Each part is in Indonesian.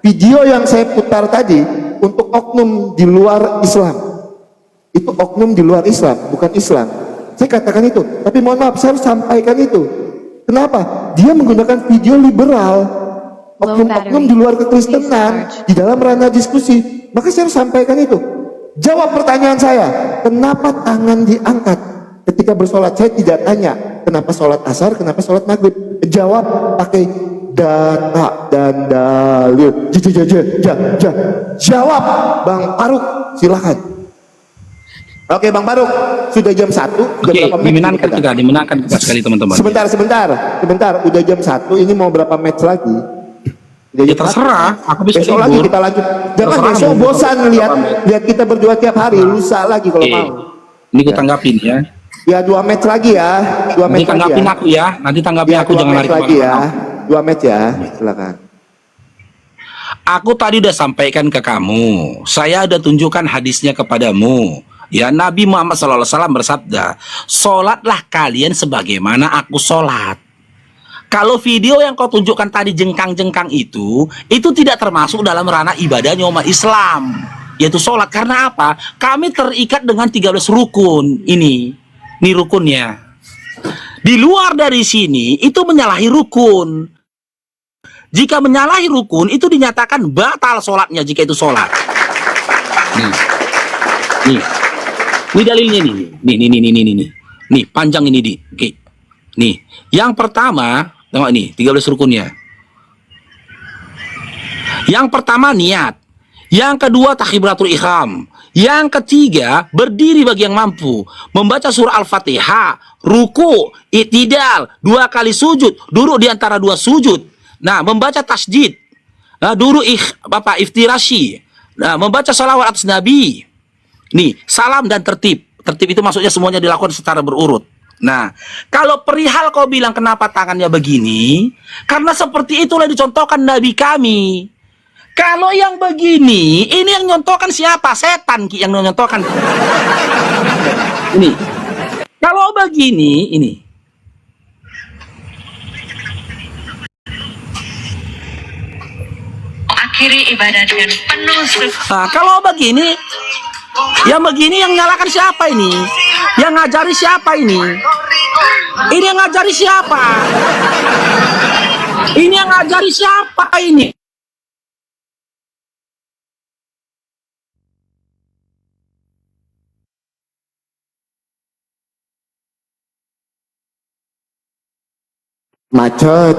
Video yang saya putar tadi untuk oknum di luar Islam. Itu oknum di luar Islam, bukan Islam. Saya katakan itu, tapi mohon maaf, saya harus sampaikan itu. Kenapa? Dia menggunakan video liberal, oknum-oknum di luar kekristenan, di dalam ranah diskusi. Maka saya harus sampaikan itu. Jawab pertanyaan saya, kenapa tangan diangkat ketika bersolat? Saya tidak tanya, kenapa sholat asar, kenapa sholat maghrib. Jawab pakai data dan dalil. Jawab, Bang Faruk, silakan. Oke, Bang Faruk, sudah jam 1. Oke, dimenangkan juga sekali teman-teman. Sebentar, udah jam 1, ini mau berapa match lagi? Ya terserah, aku bisa besok lagi kita lanjut. Jangan besok bosan lihat kita berdua tiap hari, lusa lagi kalau mau. Ini gue tanggapin ya. Ya 2 match lagi ya. 2 match tanggapin lagi ya. Aku ya. Nanti tanggapin ya, aku, jangan lari lagi ya. 2 match ya, silakan. Aku tadi udah sampaikan ke kamu, saya udah tunjukkan hadisnya kepadamu. Ya, Nabi Muhammad SAW bersabda, "Sholatlah kalian sebagaimana aku sholat." Kalau video yang kau tunjukkan tadi jengkang-jengkang itu tidak termasuk dalam ranah ibadahnya umat Islam, yaitu sholat. Karena apa? Kami terikat dengan 13 rukun ini rukunnya. Di luar dari sini itu menyalahi rukun. Jika menyalahi rukun itu dinyatakan batal sholatnya jika itu sholat. Ini dalilnya nih, panjang ini di. Oke. Nih, yang pertama, tengok ini 13 rukunnya. Yang pertama niat, yang kedua takbiratul ihram, yang ketiga berdiri bagi yang mampu, membaca surah Al-Fatihah, ruku, i'tidal, 2 kali sujud, duduk di antara 2 sujud. Nah, membaca tasjid, duduk iftirashi, membaca salawat atas Nabi. Nih, salam dan tertib. Tertib itu maksudnya semuanya dilakukan secara berurut. Nah, kalau perihal kau bilang kenapa tangannya begini, karena seperti itulah dicontohkan Nabi kami. Kalau yang begini, ini yang nyontohkan siapa? Setan yang nyontohkan. Ini. Kalau begini, ini. Akhiri ibadah dengan penuh syukur. Nah, kalau begini, yang begini yang nyalakan siapa ini? Yang ngajari siapa ini? Ini yang ngajari siapa? Ini yang ngajari siapa ini? Macet,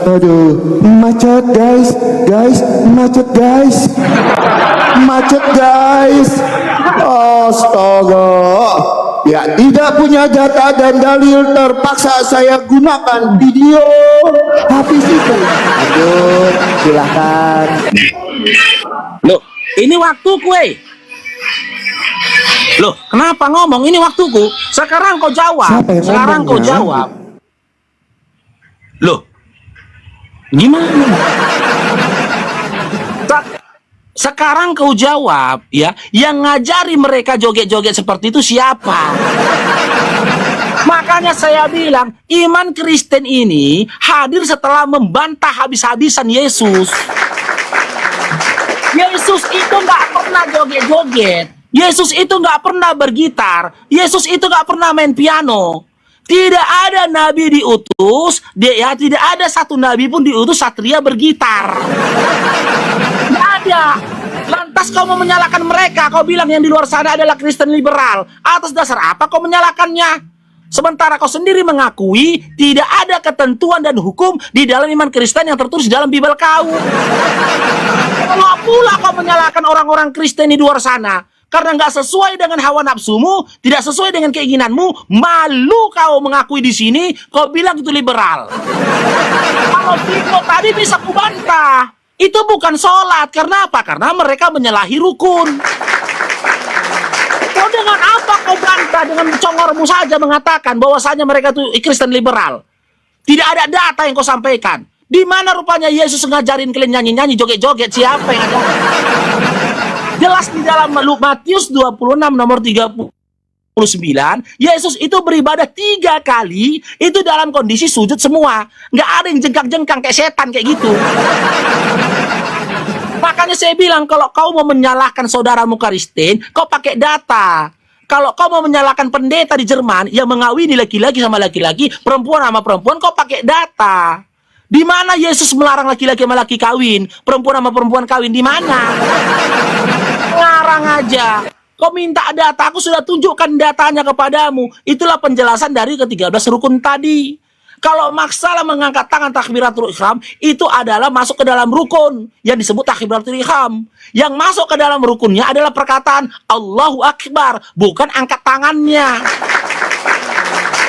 aduh, macet guys, macet guys, astaga, ya tidak punya data dan dalil terpaksa saya gunakan video, habis itu, aduh, silakan. Loh, ini waktuku, Loh, kenapa ngomong ini waktuku? Sekarang kau jawab, Loh, gimana? Sekarang kau jawab, ya. Yang ngajari mereka joget-joget seperti itu siapa? Makanya saya bilang, iman Kristen ini hadir setelah membantah habis-habisan Yesus. Yesus itu nggak pernah joget-joget. Yesus itu nggak pernah bergitar. Yesus itu nggak pernah main piano. Tidak ada nabi diutus, tidak ada satu nabi pun diutus satria bergitar. Tidak ada. Lantas kau mau menyalahkan mereka, kau bilang yang di luar sana adalah Kristen liberal. Atas dasar apa kau menyalahkannya? Sementara kau sendiri mengakui tidak ada ketentuan dan hukum di dalam iman Kristen yang tertulis dalam Bible kau. Kalau pula kau menyalahkan orang-orang Kristen di luar sana karena nggak sesuai dengan hawa nafsumu, tidak sesuai dengan keinginanmu, malu kau mengakui di sini, kau bilang itu liberal. Kalau video tadi bisa kubantah, itu bukan sholat. Karena apa? Karena mereka menyalahi rukun. Kau dengan apa kau bantah? Dengan congormu saja mengatakan bahwasanya mereka itu Kristen liberal. Tidak ada data yang kau sampaikan. Di mana rupanya Yesus ngajarin kalian nyanyi-nyanyi, joget-joget? Siapa yang ngajarin? Jelas di dalam Matius 26 nomor 39, Yesus itu beribadah 3 kali, itu dalam kondisi sujud semua. Nggak ada yang jengkang-jengkang kayak setan kayak gitu. Makanya saya bilang, kalau kau mau menyalahkan saudaramu Kristen, kau pakai data. Kalau kau mau menyalahkan pendeta di Jerman yang mengawini laki-laki sama laki-laki, perempuan sama perempuan, kau pakai data. Di mana Yesus melarang laki-laki sama laki kawin, perempuan sama perempuan kawin? Di mana? Ngarang aja. Kau minta data, aku sudah tunjukkan datanya kepadamu. Itulah penjelasan dari ke-13 rukun tadi. Kalau masalah mengangkat tangan takbiratul ihram, itu adalah masuk ke dalam rukun yang disebut takbiratul ihram. Yang masuk ke dalam rukunnya adalah perkataan Allahu Akbar, bukan angkat tangannya.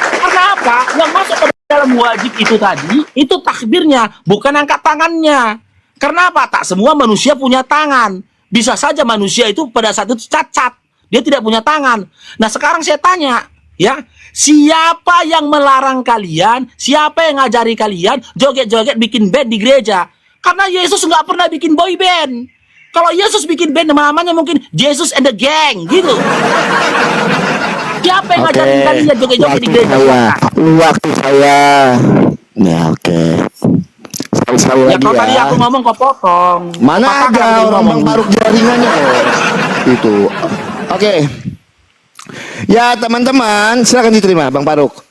Kenapa? Yang masuk ke dalam wajib itu tadi, itu takbirnya, bukan angkat tangannya. Kenapa? Tak semua manusia punya tangan. Bisa saja manusia itu pada saat itu cacat. Dia tidak punya tangan. Nah sekarang saya tanya, ya, siapa yang melarang kalian, siapa yang ngajari kalian joget-joget bikin band di gereja? Karena Yesus nggak pernah bikin boy band. Kalau Yesus bikin band, namanya mungkin Jesus and the Gang, gitu. Siapa yang ngajarin kalian joget-joget di gereja? Waktu saya. Ya, oke. Sekali Ya, kalau tadi aku ngomong kau potong. Mana ada orang Bang Paruk jaringannya kok. Itu. Oke. Ya teman-teman, silakan diterima Bang Paruk.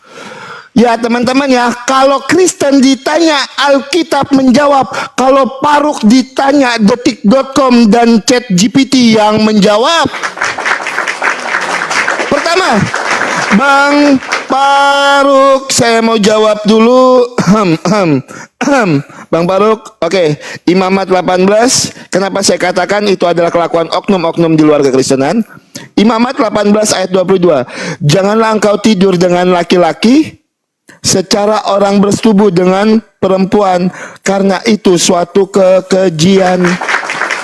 Ya teman-teman ya, kalau Kristen ditanya, Alkitab menjawab. Kalau Paruk ditanya, detik.com dan ChatGPT yang menjawab. Pertama, Bang Paruk, saya mau jawab dulu. Bang Paruk, oke. Imamat 18, kenapa saya katakan itu adalah kelakuan oknum-oknum di luar kekristenan? Imamat 18 ayat 22. Janganlah engkau tidur dengan laki-laki secara orang bersetubuh dengan perempuan, karena itu suatu kekejian.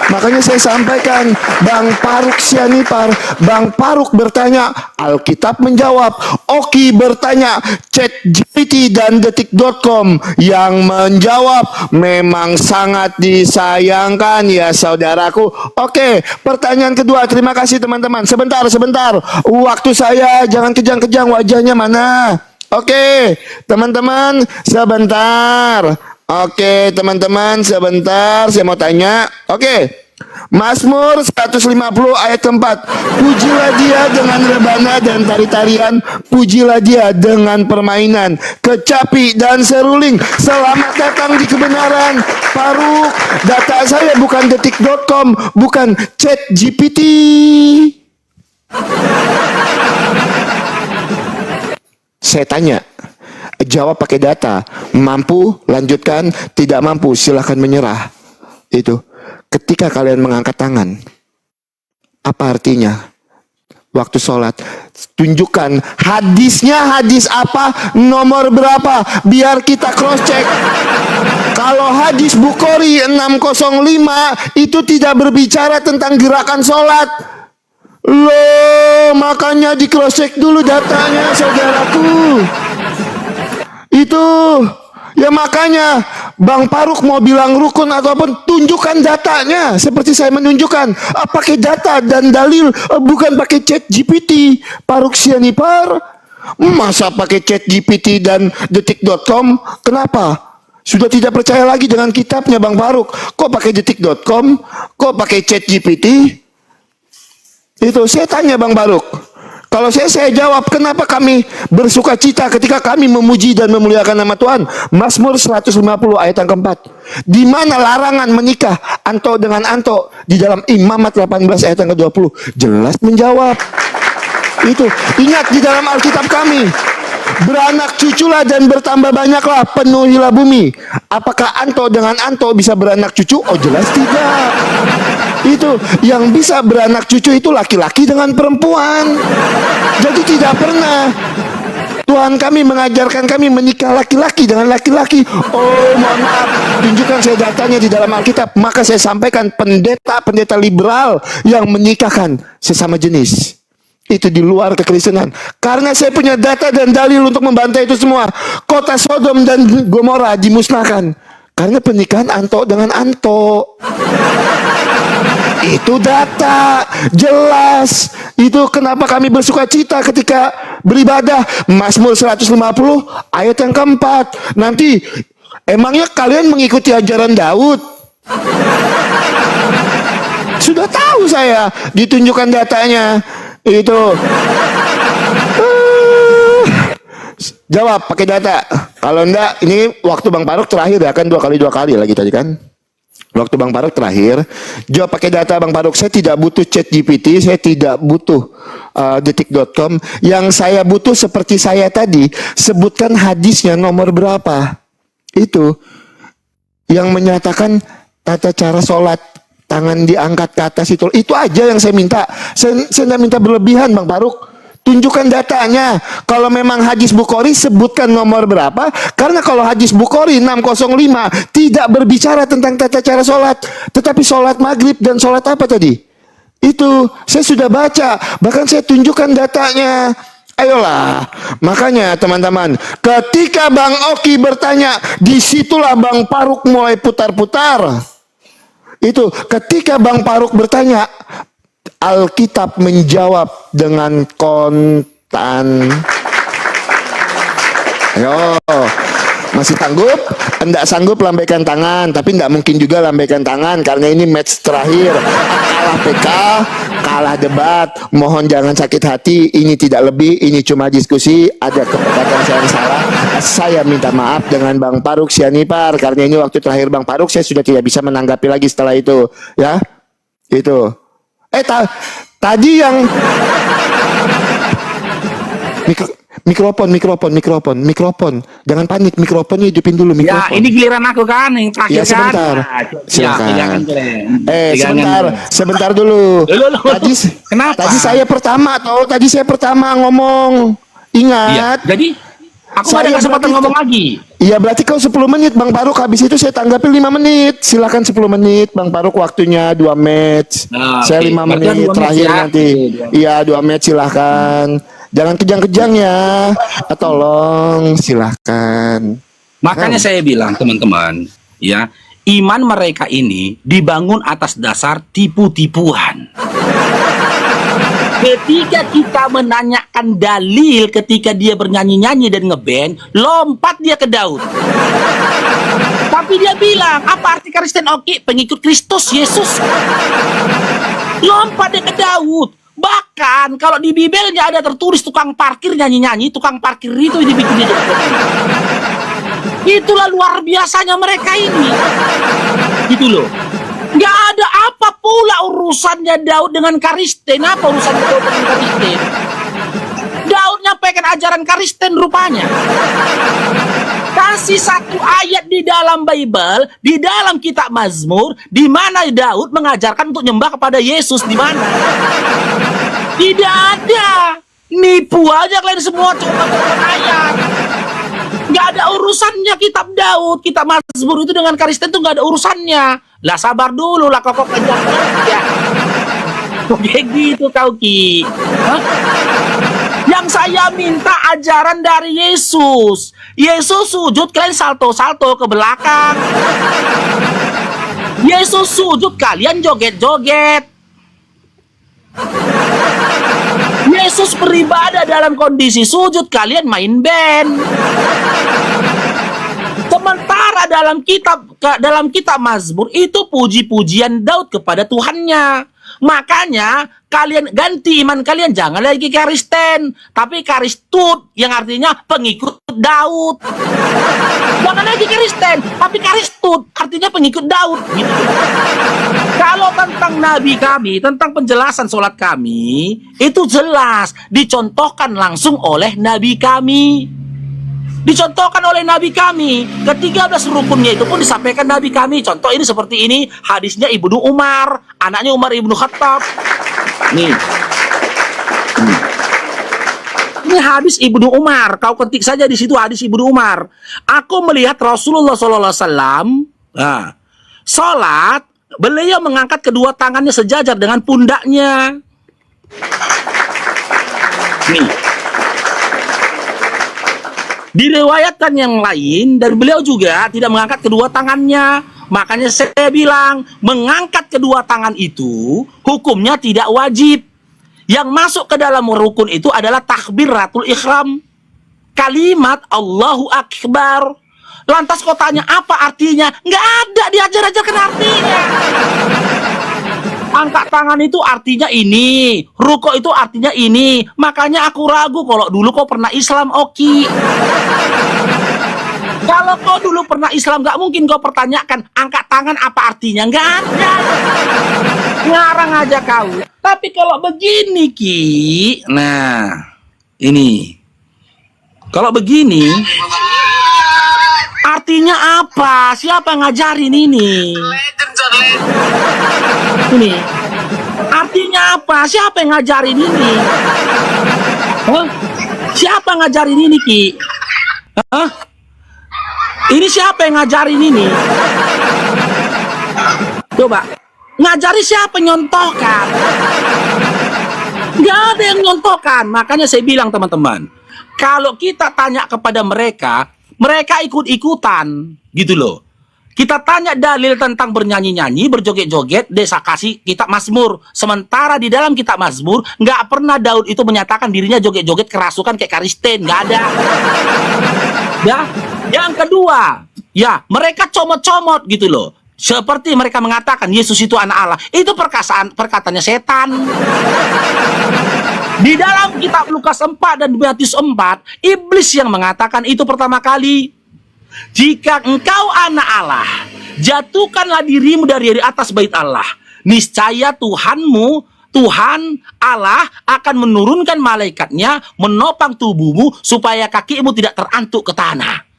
Makanya saya sampaikan, Bang Paruk Sianipar, Bang Paruk bertanya, Alkitab menjawab, Oki bertanya, ChatGPT dan detik.com yang menjawab. Memang sangat disayangkan ya saudaraku. Oke, pertanyaan kedua. Terima kasih teman-teman. Sebentar. Waktu saya, jangan kejang-kejang, wajahnya mana? Oke, teman-teman, sebentar. Oke, teman-teman, sebentar. Saya mau tanya. Oke, Mazmur 150 ayat keempat. Pujilah dia dengan rebana dan tari-tarian. Pujilah dia dengan permainan, kecapi dan seruling. Selamat datang di kebenaran. Paruk, data saya bukan detik.com, bukan ChatGPT. Saya tanya, jawab pakai data. Mampu, lanjutkan. Tidak mampu, silahkan menyerah. Itu. Ketika kalian mengangkat tangan, apa artinya? Waktu sholat, tunjukkan hadisnya, hadis apa, nomor berapa, biar kita cross check. Kalau hadis Bukhari 605 itu tidak berbicara tentang gerakan sholat. Loh, makanya di cross check dulu datanya, saudaraku. Itu. Ya makanya Bang Paruk mau bilang rukun ataupun, tunjukkan datanya seperti saya menunjukkan. Pakai data dan dalil, bukan pakai ChatGPT. Paruk Sianipar, masa pakai ChatGPT dan detik.com? Kenapa? Sudah tidak percaya lagi dengan kitabnya Bang Paruk. Kok pakai detik.com? Kok pakai ChatGPT? Itu saya tanya Bang Paruk. Kalau saya jawab, kenapa kami bersuka cita ketika kami memuji dan memuliakan nama Tuhan? Mazmur 150 ayat yang keempat. Di mana larangan menikah anto dengan anto? Di dalam Imamat 18 ayat yang ke-20. Jelas menjawab. Itu. Ingat di dalam Alkitab kami. Beranak cuculah dan bertambah banyaklah, penuhilah bumi. Apakah anto dengan anto bisa beranak cucu? Oh jelas tidak. Itu yang bisa beranak cucu itu laki-laki dengan perempuan. Jadi tidak pernah Tuhan kami mengajarkan kami menikah laki-laki dengan laki-laki. Oh mohon maaf, tunjukkan saya datanya di dalam Alkitab. Maka saya sampaikan pendeta liberal yang menikahkan sesama jenis. Itu di luar kekristenan. Karena saya punya data dan dalil untuk membantai itu semua. Kota Sodom dan Gomora dimusnahkan karena pernikahan anto dengan anto. Itu data jelas. Itu kenapa kami bersuka cita ketika beribadah. Mazmur 150 ayat yang keempat. Nanti emangnya kalian mengikuti ajaran Daud? saya ditunjukkan datanya itu. Jawab pakai data. Kalau enggak, ini waktu Bang Faruk terakhir ya kan 2 kali lagi tadi kan. Waktu Bang Faruk terakhir, jawab pakai data Bang Faruk. Saya tidak butuh chat GPT, saya tidak butuh detik.com. Yang saya butuh seperti saya tadi, sebutkan hadisnya nomor berapa. Itu yang menyatakan tata cara sholat, tangan diangkat ke atas itu aja yang saya minta. Saya tidak minta berlebihan Bang Faruk. Tunjukkan datanya. Kalau memang hadis Bukhari, sebutkan nomor berapa. Karena kalau hadis Bukhari 605 tidak berbicara tentang tata cara sholat, tetapi sholat maghrib dan sholat apa tadi? Itu saya sudah baca. Bahkan saya tunjukkan datanya. Ayolah. Makanya teman-teman, ketika Bang Oki bertanya, disitulah Bang Faruk mulai putar-putar. Itu ketika Bang Faruk bertanya, Alkitab menjawab dengan kontan. Ayo, masih sanggup? Enggak sanggup lambaikan tangan, tapi enggak mungkin juga lambaikan tangan karena ini match terakhir. Kalah PK, kalah debat. Mohon jangan sakit hati, ini tidak lebih, ini cuma diskusi. Ada kepepatan saya yang salah. Saya minta maaf dengan Bang Faruk Sianipar karena ini waktu terakhir Bang Faruk, saya sudah tidak bisa menanggapi lagi setelah itu, ya. Itu. Tadi yang mikrofon. Jangan panik, mikrofonnya hidupin dulu mikrofon. Ya, ini giliran aku kan yang terakhir ya, sebentar. kan. Silakan. Pegangan, Sebentar dulu. Tadi saya pertama ngomong. Ingat. Iya. Jadi aku nggak ada kesempatan ngomong lagi. Iya, berarti kau 10 menit Bang Faruk, habis itu saya tanggapi 5 menit. Silakan 10 menit Bang Faruk, waktunya 2 match. Saya 5 menit terakhir ya. Nanti. Iya, 2 match silahkan. Jangan kejang-kejang ya. Tolong silahkan. Makanya saya bilang teman-teman, ya, iman mereka ini dibangun atas dasar tipu-tipuan. Ketika kita menanyakan dalil ketika dia bernyanyi-nyanyi dan ngeband, lompat dia ke Daud. Tapi dia bilang, apa arti Kristen Oki? Pengikut Kristus, Yesus. Lompat dia ke Daud. Bahkan kalau di Bibelnya ada tertulis tukang parkir nyanyi-nyanyi, tukang parkir itu dibikin dia jadi. Itulah luar biasanya mereka ini. Gitu loh. Gak ada apa pula urusannya Daud dengan Kristen. Apa urusannya Daud dengan Kristen? Daud nyampaikan ajaran Kristen rupanya. Kasih satu ayat di dalam Bible, di dalam kitab Mazmur, di mana Daud mengajarkan untuk nyembah kepada Yesus, di mana? Tidak ada. Nipu aja kalian semua, coba ayat. Gak ada urusannya kitab Daud, kitab Mazmur itu dengan Kristen itu gak ada urusannya. Lah sabar dulu lah kok kejar ya. Kayak gitu kau Ki. Hah? Yang saya minta ajaran dari Yesus. Yesus sujud kalian salto-salto ke belakang. Yesus sujud kalian joget-joget. Yesus beribadah dalam kondisi sujud kalian main band. Sementara dalam kitab Mazmur itu puji-pujian Daud kepada Tuhannya. Makanya kalian ganti iman kalian, jangan lagi Kristen, tapi Kristut yang artinya pengikut Daud. Jangan lagi Kristen, tapi Kristut artinya pengikut Daud. Gitu. Kalau tentang nabi kami, tentang penjelasan sholat kami, itu jelas dicontohkan langsung oleh nabi kami. Dicontohkan oleh nabi kami. Ke-13 rukunnya itu pun disampaikan nabi kami. Contoh ini seperti ini, hadisnya Ibnu Umar, anaknya Umar Ibnu Khattab. Nih. Ini hadis Ibnu Umar. Kau ketik saja di situ hadis Ibnu Umar. Aku melihat Rasulullah SAW sholat, beliau mengangkat kedua tangannya sejajar dengan pundaknya. Nih. Diriwayatkan yang lain dan beliau juga tidak mengangkat kedua tangannya. Makanya saya bilang mengangkat kedua tangan itu hukumnya tidak wajib. Yang masuk ke dalam rukun itu adalah takbiratul ihram, kalimat Allahu Akbar. Lantas kau tanya apa artinya? Nggak ada, diajar-ajarkan artinya. Angkat tangan itu artinya ini, ruko itu artinya ini. Makanya aku ragu kalau dulu kau pernah Islam, Oki. Kalau kau dulu pernah Islam, nggak mungkin kau pertanyakan angkat tangan apa artinya. Nggak ada. Ngarang aja kau. Tapi kalau begini, Ki. Nah, ini. Kalau begini, artinya apa? Siapa yang ngajarin ini? Ini. Artinya apa? Siapa yang ngajarin ini? Hah? Siapa yang ngajarin ini, Ki? Hah? Ini siapa yang ngajarin ini? Coba. Ngajari siapa nyontohkan? Nggak ada yang nyontohkan. Makanya saya bilang teman-teman, kalau kita tanya kepada mereka, mereka ikut-ikutan gitu loh. Kita tanya dalil tentang bernyanyi-nyanyi, berjoget-joget, desa kasih kitab Mazmur. Sementara di dalam kitab Mazmur, nggak pernah Daud itu menyatakan dirinya joget-joget kerasukan kayak Karisten. Nggak ada. Ya. Yang kedua, ya mereka comot-comot gitu loh. Seperti mereka mengatakan Yesus itu anak Allah. Itu perkataannya setan. Di dalam kitab Lukas 4 dan Matius 4, iblis yang mengatakan itu pertama kali. Jika engkau anak Allah, jatuhkanlah dirimu dari atas bait Allah. Niscaya Tuhanmu, Tuhan Allah akan menurunkan malaikatnya menopang tubuhmu supaya kakimu tidak terantuk ke tanah.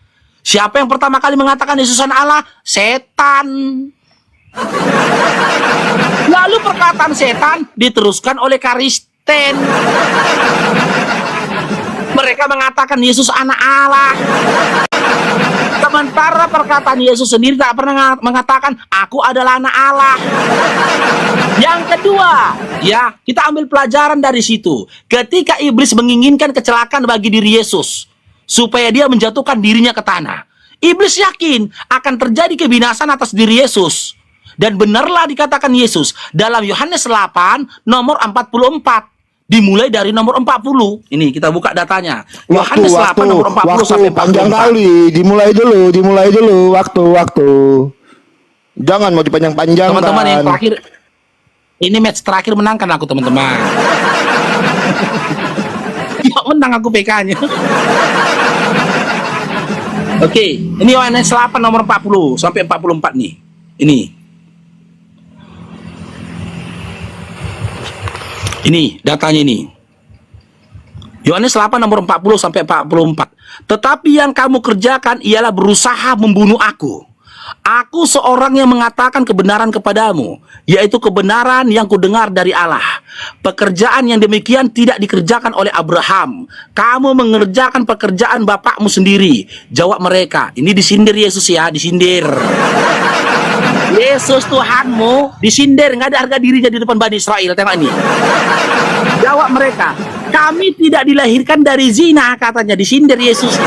Siapa yang pertama kali mengatakan Yesus anak Allah? Setan. Lalu perkataan setan diteruskan oleh Kristen. Mereka mengatakan Yesus anak Allah. Sementara perkataan Yesus sendiri tak pernah mengatakan aku adalah anak Allah. Yang kedua, ya kita ambil pelajaran dari situ. Ketika iblis menginginkan kecelakaan bagi diri Yesus, supaya dia menjatuhkan dirinya ke tanah. Iblis yakin akan terjadi kebinasan atas diri Yesus. Dan benarlah dikatakan Yesus dalam Yohanes 8 nomor 44. Dimulai dari nomor 40. Ini kita buka datanya. Yohanes 8 nomor 40 sampai 44. Panjang kali. Dimulai dulu. Waktu. Jangan mau dipanjang-panjangkan. Teman-teman yang terakhir. Ini match terakhir menangkan aku teman-teman. Ya menang aku PK-nya. Oke, ini Yohanes 8 nomor 40 sampai 44 nih. Ini datanya ini. Yohanes 8 nomor 40 sampai 44. Tetapi yang kamu kerjakan ialah berusaha membunuh aku. Aku seorang yang mengatakan kebenaran kepadamu, yaitu kebenaran yang kudengar dari Allah. Pekerjaan yang demikian tidak dikerjakan oleh Abraham. Kamu mengerjakan pekerjaan bapakmu sendiri. Jawab mereka. Ini disindir Yesus ya, disindir. Yesus Tuhanmu disindir, nggak ada harga dirinya di depan Bani Israel. Tengok ini. Jawab mereka. Kami tidak dilahirkan dari zina, katanya, disindir Yesus.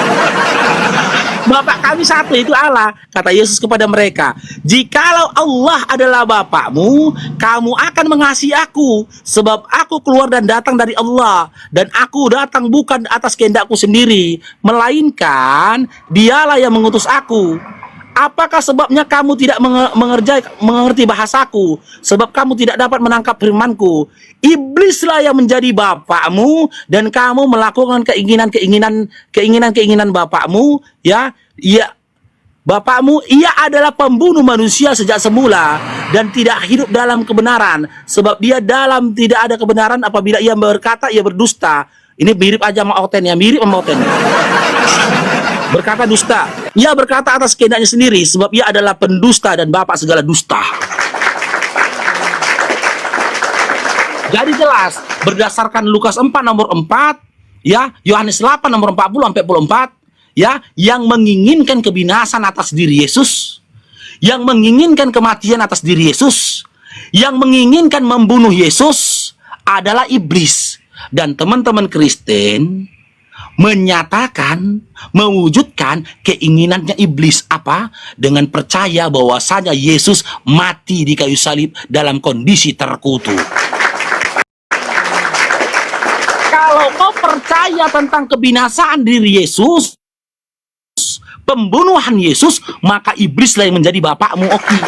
Bapak kami satu, itu Allah. Kata Yesus kepada mereka, jikalau Allah adalah Bapakmu, kamu akan mengasihi aku, sebab aku keluar dan datang dari Allah, dan aku datang bukan atas kehendakku sendiri, melainkan Dialah yang mengutus aku. Apakah sebabnya kamu tidak mengerti bahasaku? Sebab kamu tidak dapat menangkap firmanku. Iblislah yang menjadi bapakmu, dan kamu melakukan keinginan bapakmu. Ya, bapakmu, ia adalah pembunuh manusia sejak semula dan tidak hidup dalam kebenaran. Sebab dia dalam tidak ada kebenaran. Apabila ia berkata, ia berdusta. Ini mirip aja sama Oten ya, mirip sama Oten. Berkata dusta. Ia berkata atas kehendaknya sendiri, sebab ia adalah pendusta dan bapak segala dusta. Jadi jelas, berdasarkan Lukas 4 nomor 4, ya, Yohanes 8 nomor 40 sampai 44, ya, yang menginginkan kebinasan atas diri Yesus, yang menginginkan kematian atas diri Yesus, yang menginginkan membunuh Yesus adalah iblis. Dan teman-teman Kristen menyatakan, mewujudkan keinginannya iblis. Apa? Dengan percaya bahwasanya Yesus mati di kayu salib dalam kondisi terkutuk. Kalau kau percaya tentang kebinasaan diri Yesus, pembunuhan Yesus, maka iblislah yang menjadi bapakmu, Oki.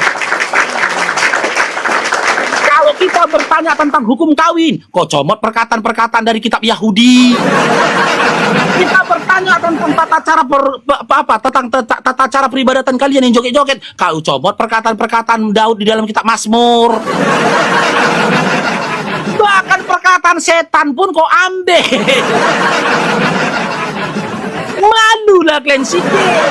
Kalau kita bertanya tentang hukum kawin, kau comot perkataan-perkataan dari kitab Yahudi. Kita bertanya tentang tata cara peribadatan kalian yang joget-joget, kau comot perkataan-perkataan Daud di dalam kitab Mazmur. Bahkan perkataan setan pun kau ambil. Malulah kalian sikit.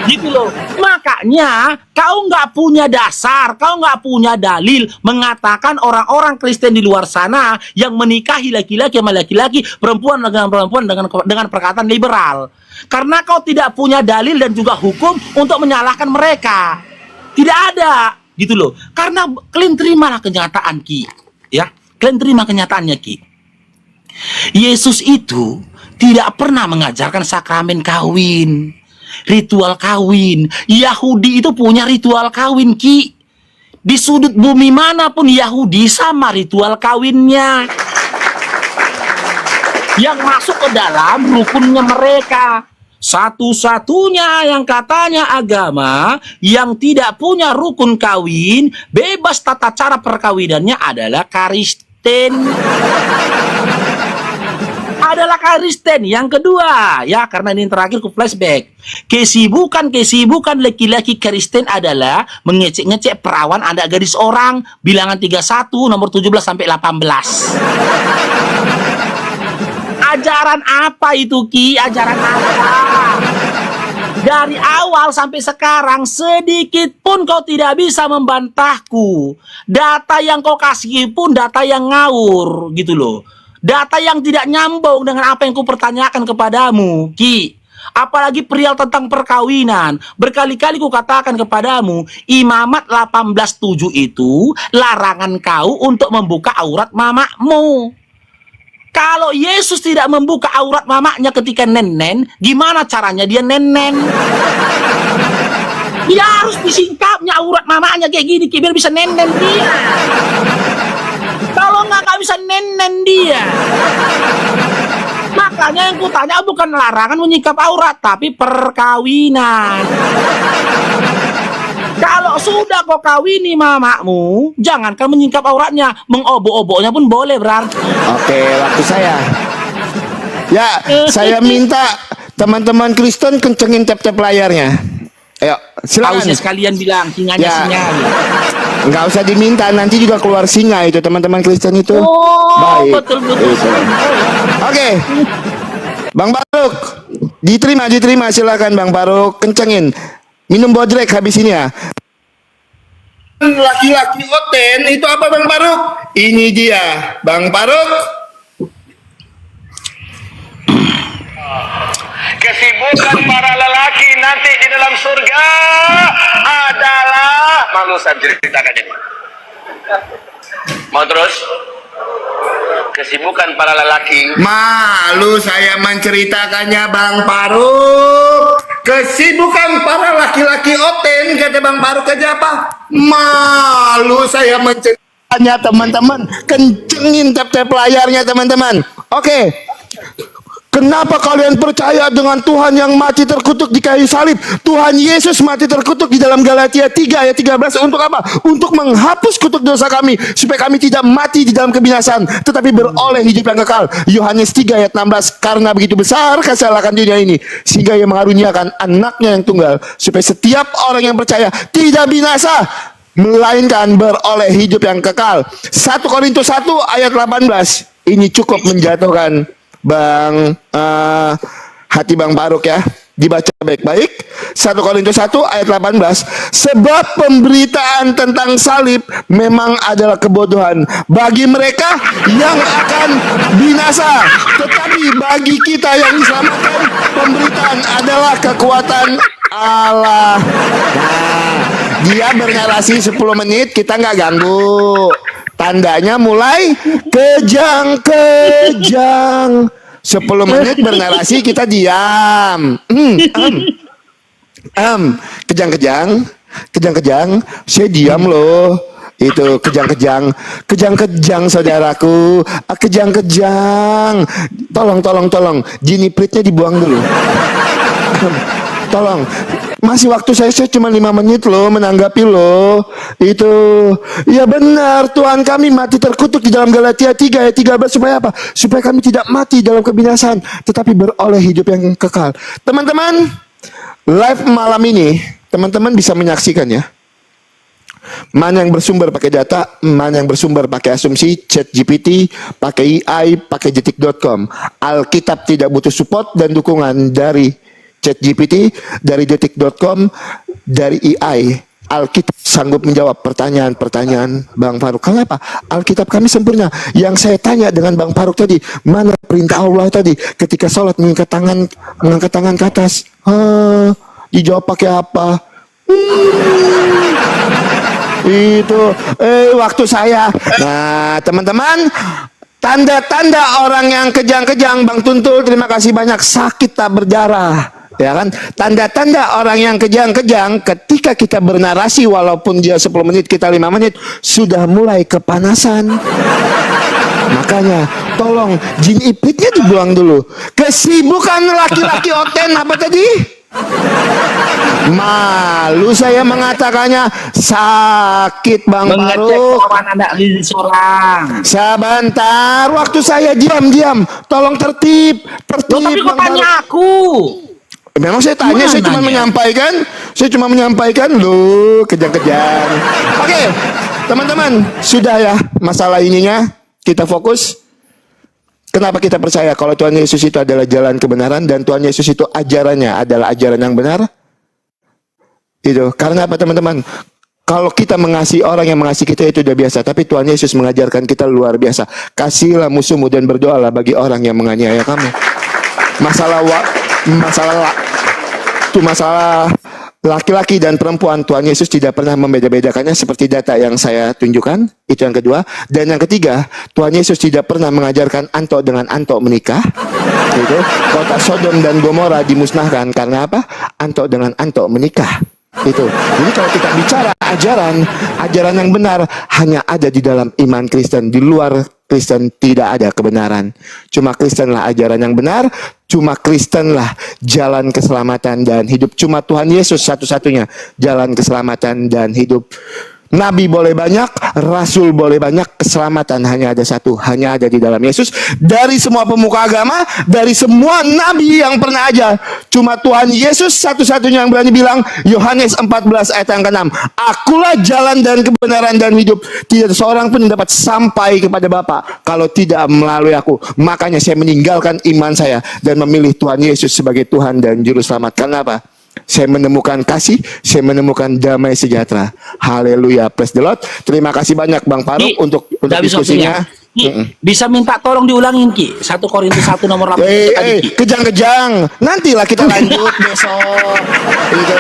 Gitu loh. Makanya kau nggak punya dasar, kau nggak punya dalil mengatakan orang-orang Kristen di luar sana yang menikahi laki-laki sama laki-laki, perempuan dengan perempuan dengan perkataan liberal. Karena kau tidak punya dalil dan juga hukum untuk menyalahkan mereka. Tidak ada, gitu loh. Karena kalian terimalah kenyataan, Ki. Ya, kalian terima kenyataannya, Ki. Yesus itu tidak pernah mengajarkan sakramen kawin, ritual kawin. Yahudi itu punya ritual kawin, Ki. Di sudut bumi manapun Yahudi sama ritual kawinnya, yang masuk ke dalam rukunnya mereka. Satu-satunya yang katanya agama yang tidak punya rukun kawin, bebas tata cara perkawinannya adalah Kristen. Adalah Kristen. Yang kedua, ya, karena ini terakhir ku flashback. Kesibukan laki-laki Kristen adalah mengecek-ngecek perawan anak gadis orang, bilangan 31 nomor 17 sampai 18. Ajaran apa itu, Ki? Ajaran apa? Dari awal sampai sekarang sedikit pun kau tidak bisa membantahku. Data yang kau kasih pun data yang ngawur, gitu loh. Data yang tidak nyambung dengan apa yang ku pertanyakan kepadamu, Ki. Apalagi perihal tentang perkawinan. Berkali-kali ku katakan kepadamu, Imamat 18:7 itu larangan kau untuk membuka aurat mamakmu. Kalau Yesus tidak membuka aurat mamaknya ketika nenen, gimana caranya dia nenen? Dia harus disingkapnya aurat mamaknya kayak gini, Ki, biar bisa nenen dia. Kalau nggak bisa nenen dia. Makanya yang kutanya bukan larangan menyingkap aurat, tapi perkawinan. Kalau sudah kau kawini mamakmu, jangankan menyingkap auratnya, mengobok-oboknya pun boleh berarti. Oke, waktu saya. Ya, saya minta teman-teman Kristen kencengin tap-tap layarnya. Ayo, silakan. Harusnya sekalian bilang singanya Ya. singa. Nggak usah diminta, nanti juga keluar singa itu teman-teman Kristen itu. Oh, Baik. betul-betul. Itu. Oke. Bang Baruk, diterima, silakan Bang Baruk, kencengin. Minum bodrek habis ini ya. Laki-laki oten itu apa Bang Baruk? Ini dia, Bang Baruk. Kesibukan para lelaki nanti di dalam surga adalah, malu saya ceritakan ini. Mau terus? Kesibukan para lelaki. Malu saya menceritakannya Bang Baruk. Kesibukan para laki-laki oten, kata Bang Baruk aja apa? Malu saya menceritakannya teman-teman. Kencengin tap-tap layarnya teman-teman. Oke. Kenapa kalian percaya dengan Tuhan yang mati terkutuk di kayu salib? Tuhan Yesus mati terkutuk di dalam Galatia 3 ayat 13 untuk apa? Untuk menghapus kutuk dosa kami, supaya kami tidak mati di dalam kebinasaan, tetapi beroleh hidup yang kekal. Yohanes 3 ayat 16, karena begitu besar kasih Allah akan dunia ini, sehingga ia mengaruniakan anaknya yang tunggal, supaya setiap orang yang percaya tidak binasa, melainkan beroleh hidup yang kekal. 1 Korintus 1 ayat 18. Ini cukup menjatuhkan hati Bang Baruk ya. Dibaca baik-baik. 1 Korintus 1 ayat 18. Sebab pemberitaan tentang salib memang adalah kebodohan bagi mereka yang akan binasa, tetapi bagi kita yang diselamatkan pemberitaan adalah kekuatan Allah. Nah, dia bernarasi 10 menit, kita nggak ganggu. Tandanya mulai kejang-kejang. 10 menit bernarasi, kita diam. Kejang-kejang, saya diam loh. Itu kejang-kejang saudaraku. Kejang-kejang. Tolong. Jinipritnya dibuang dulu. tolong. Masih waktu saya cuma 5 menit loh menanggapi loh. Itu ya benar, Tuhan kami mati terkutuk di dalam Galatia 3 ayat 13 supaya apa? Supaya kami tidak mati dalam kebinasaan, tetapi beroleh hidup yang kekal. Teman-teman, live malam ini teman-teman bisa menyaksikan ya. Mana yang bersumber pakai data, mana yang bersumber pakai asumsi, ChatGPT, pakai AI, pakai detik.com. Alkitab tidak butuh support dan dukungan dari ChatGPT, dari detik.com, dari AI. Alkitab sanggup menjawab pertanyaan-pertanyaan Bang Faruk. Kenapa? Alkitab kami sempurna. Yang saya tanya dengan Bang Faruk tadi, mana perintah Allah tadi ketika sholat mengangkat tangan ke atas? Dijawab pakai apa? Itu waktu saya. Nah teman-teman, tanda-tanda orang yang kejang-kejang, Bang Tuntul terima kasih banyak, sakit tak berdarah, ya kan? Tanda-tanda orang yang kejang-kejang ketika kita bernarasi, walaupun dia 10 menit kita 5 menit sudah mulai kepanasan. Makanya tolong jin ipritnya dibuang dulu. Kesibukan laki-laki oten apa tadi? Malu saya mengatakannya, sakit Bang Faruk. Sebentar, waktu saya diam. Tolong tertib. Loh, tapi kok tanya aku? Memang saya tanya, saya cuma menyampaikan. Loh, kejang-kejang. Oke, teman-teman, sudah ya masalah ininya. Kita fokus. Kenapa kita percaya kalau Tuhan Yesus itu adalah jalan kebenaran dan Tuhan Yesus itu ajarannya adalah ajaran yang benar? Itu karena apa teman-teman? Kalau kita mengasihi orang yang mengasihi kita itu udah biasa, tapi Tuhan Yesus mengajarkan kita luar biasa. Kasihilah musuhmu dan berdoalah bagi orang yang menganiaya kamu. Masalah laki-laki dan perempuan, Tuhan Yesus tidak pernah membeda-bedakannya seperti data yang saya tunjukkan. Itu yang kedua. Dan yang ketiga, Tuhan Yesus tidak pernah mengajarkan antok dengan antok menikah. Itu kota Sodom dan Gomora dimusnahkan karena apa? Antok dengan antok menikah. Itu. Jadi kalau kita bicara ajaran yang benar hanya ada di dalam iman Kristen. Di luar Kristen tidak ada kebenaran. Cuma Kristenlah ajaran yang benar. Cuma Kristenlah jalan keselamatan dan hidup. Cuma Tuhan Yesus satu-satunya jalan keselamatan dan hidup. Nabi boleh banyak, Rasul boleh banyak, keselamatan hanya ada satu, hanya ada di dalam Yesus. Dari semua pemuka agama, dari semua Nabi yang pernah ajar, cuma Tuhan Yesus satu-satunya yang berani bilang, Yohanes 14 ayat yang ke-6, akulah jalan dan kebenaran dan hidup. Tidak seorang pun dapat sampai kepada Bapa kalau tidak melalui aku. Makanya saya meninggalkan iman saya dan memilih Tuhan Yesus sebagai Tuhan dan Juru Selamat. Kenapa? Saya menemukan kasih, saya menemukan damai sejahtera. Haleluya, praise the Lord. Terima kasih banyak Bang Faruk untuk diskusinya. Bisa minta tolong diulangin Ki 1 Korintus 1 nomor 8 tadi Ki. Kejang-kejang, nantilah kita lanjut besok. Itu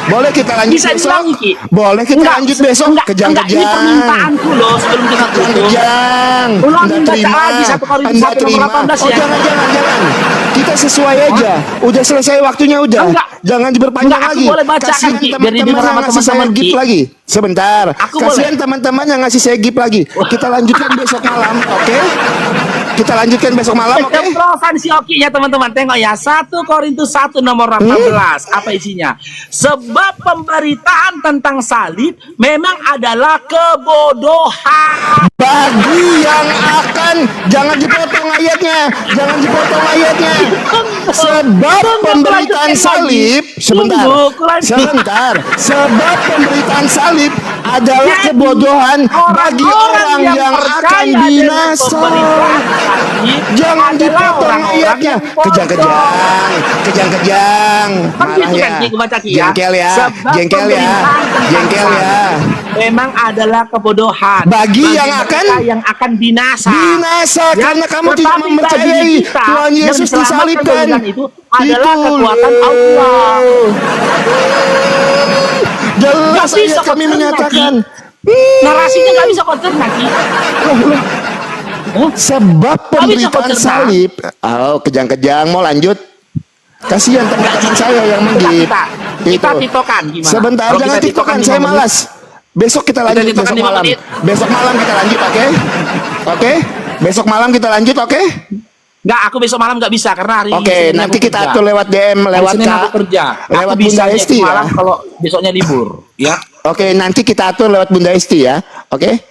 boleh kita lanjut bisa besok. diulangi, Ki. Boleh kita lanjut besok. Kejang-kejang. Ini permintaanku loh sebelum kita tutup. Kejang. Ulangin baca lagi 1 Korintus 1 nomor 18 ya. Jangan. Kita sesuai aja. Udah selesai waktunya udah. Jangan diperpanjang lagi. Aku boleh baca Kasihan Ki, biar teman-teman didengar yang sama ngasih saya teman-teman gift Ki. lagi. Sebentar. Kasihan Boleh. teman-teman yang ngasih saya gift lagi. Kita lanjutkan besok malam, oke? Kita lanjutkan besok malam, oke? Keprosan si Oki ya teman-teman. Tengok ya 1 Korintus 1 nomor 18. Apa isinya? Sebab pemberitaan tentang salib memang adalah kebodohan Bagi yang akan, jangan dipotong ayatnya. Sebab pemberitaan salib, sebentar. Sebab pemberitaan salib adalah kebodohan bagi orang yang akan binasa. Jangan dipotong ayatnya. Kejang-kejang. Marah ya. Jengkel ya. Memang adalah kebodohan Bagi yang akan binasa. Binasa karena kamu tidak mempercayai Tuhan Yesus disalibkan. Itu adalah kekuatan Allah. Jelas Nggak bisa ayat kami kau menyatakan. Narasinya nggak bisa kau cerna Ki. Sebab pemberitaan cerna. salib. Kejang-kejang mau lanjut. Kasihan teman-teman saya yang menggit. Kita titokan gimana? Sebentar, Kalau jangan kita titokan, 5 saya menit. malas. Besok kita lanjut titokan besok 5 malam. menit. Besok malam kita lanjut, oke? Oke? Besok malam kita lanjut, oke? Nggak, aku besok malam nggak bisa karena hari Oke, Senin nanti aku kita kerja. atur lewat DM, Hari lewat Senin aku kerja. lewat Aku bisa Bunda Esti malam ya. kalau besoknya libur, ya. Oke, nanti kita atur lewat Bunda Esti ya. Oke.